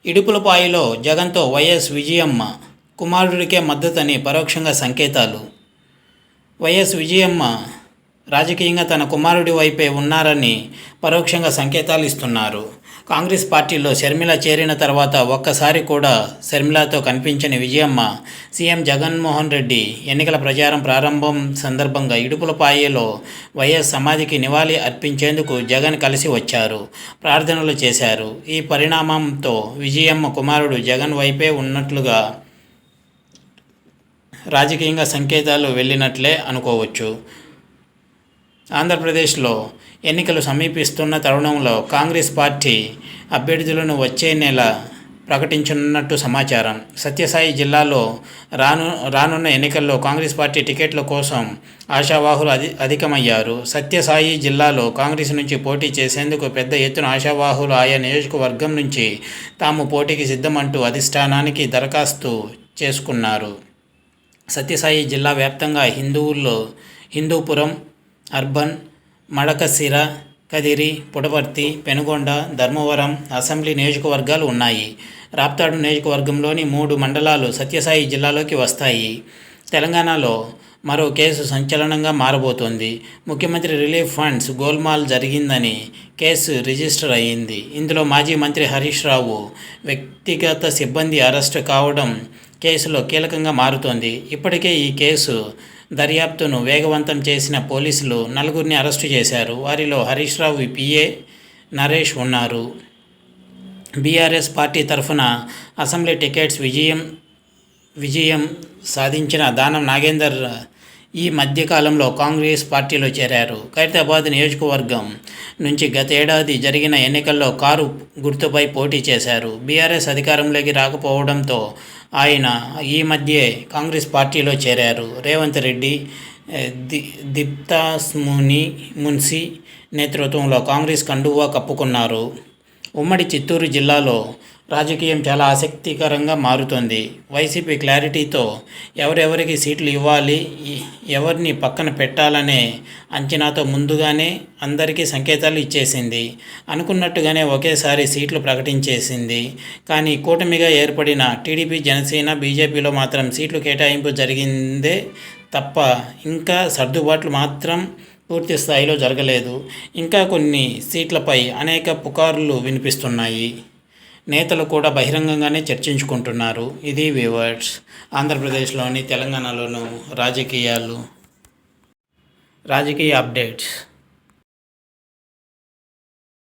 ఇడుపులపాయలో జగన్తో వైఎస్ విజయమ్మ కుమారుడికే మద్దతని పరోక్షంగా సంకేతాలు. వైఎస్ విజయమ్మ రాజకీయంగా తన కుమారుడి వైపే ఉన్నారని పరోక్షంగా సంకేతాలు ఇస్తున్నారు. కాంగ్రెస్ పార్టీలో షర్మిల చేరిన తర్వాత ఒక్కసారి కూడా షర్మిలతో కనిపించని విజయమ్మ సీఎం జగన్మోహన్ రెడ్డి ఎన్నికల ప్రచారం ప్రారంభం సందర్భంగా ఇడుపులపాయలో వైఎస్ సమాధికి నివాళి అర్పించేందుకు జగన్ కలిసి వచ్చారు, ప్రార్థనలు చేశారు. ఈ పరిణామంతో విజయమ్మ కుమారుడు జగన్ వైపే ఉన్నట్లుగా రాజకీయంగా సంకేతాలు వెళ్ళినట్లే అనుకోవచ్చు. ఆంధ్రప్రదేశ్లో ఎన్నికలు సమీపిస్తున్న తరుణంలో కాంగ్రెస్ పార్టీ అభ్యర్థులను వచ్చే నెల ప్రకటించనున్నట్టు సమాచారం. సత్యసాయి జిల్లాలో రానున్న ఎన్నికల్లో కాంగ్రెస్ పార్టీ టికెట్ల కోసం ఆశావాహులు అధికమయ్యారు. సత్యసాయి జిల్లాలో కాంగ్రెస్ నుంచి పోటీ చేసేందుకు పెద్ద ఎత్తున ఆశావాహులు ఆయా నియోజకవర్గం నుంచి తాము పోటీకి సిద్ధమంటూ అధిష్టానానికి దరఖాస్తు చేసుకున్నారు. సత్యసాయి జిల్లా వ్యాప్తంగా హిందూపురం, అర్బన్, మడకశిర, కదిరి, పుటపర్తి, పెనుగొండ, ధర్మవరం అసెంబ్లీ నియోజకవర్గాలు ఉన్నాయి. రాప్తాడు నియోజకవర్గంలోని 3 మండలాలు సత్యసాయి జిల్లాలోకి వస్తాయి. తెలంగాణలో మరో కేసు సంచలనంగా మారబోతోంది. ముఖ్యమంత్రి రిలీఫ్ ఫండ్స్ గోల్మాల్ జరిగిందని కేసు రిజిస్టర్ అయ్యింది. ఇందులో మాజీ మంత్రి హరీష్ రావు వ్యక్తిగత సిబ్బంది అరెస్టు కావడం కేసులో కీలకంగా మారుతోంది. ఇప్పటికే ఈ కేసు దర్యాప్తును వేగవంతం చేసిన పోలీసులు 4గురిని అరెస్టు చేశారు. వారిలో హరీష్ రావు పిఏ నరేష్ ఉన్నారు. బీఆర్ఎస్ పార్టీ తరఫున అసెంబ్లీ టికెట్స్ విజయం సాధించిన దానం నాగేందర్ ఈ మధ్యకాలంలో కాంగ్రెస్ పార్టీలో చేరారు. ఖైరతాబాద్ నియోజకవర్గం నుంచి గతేడాది జరిగిన ఎన్నికల్లో కారు గుర్తుపై పోటీ చేశారు. బీఆర్ఎస్ అధికారంలోకి రాకపోవడంతో ఆయన ఈ మధ్యే కాంగ్రెస్ పార్టీలో చేరారు. రేవంత్ రెడ్డి, మున్సి నేతృత్వంలో కాంగ్రెస్ కండువా కప్పుకున్నారు. ఉమ్మడి చిత్తూరు జిల్లాలో రాజకీయం చాలా ఆసక్తికరంగా మారుతోంది. వైసీపీ క్లారిటీతో ఎవరెవరికి సీట్లు ఇవ్వాలి, ఎవరిని పక్కన పెట్టాలనే అంచనాతో ముందుగానే అందరికీ సంకేతాలు ఇచ్చేసింది. అనుకున్నట్టుగానే ఒకేసారి సీట్లు ప్రకటించేసింది. కానీ కూటమిగా ఏర్పడిన టీడీపీ, జనసేన, బీజేపీలో మాత్రం సీట్లు కేటాయింపు జరిగిందే తప్ప ఇంకా సర్దుబాట్లు మాత్రం పూర్తి స్థాయిలో జరగలేదు. ఇంకా కొన్ని సీట్లపై అనేక పుకార్లు వినిపిస్తున్నాయి. నేతలు కూడా బహిరంగంగానే చర్చించుకుంటున్నారు. ఇది వ్యూవర్స్, ఆంధ్రప్రదేశ్లోని, తెలంగాణలోను రాజకీయ అప్డేట్స్.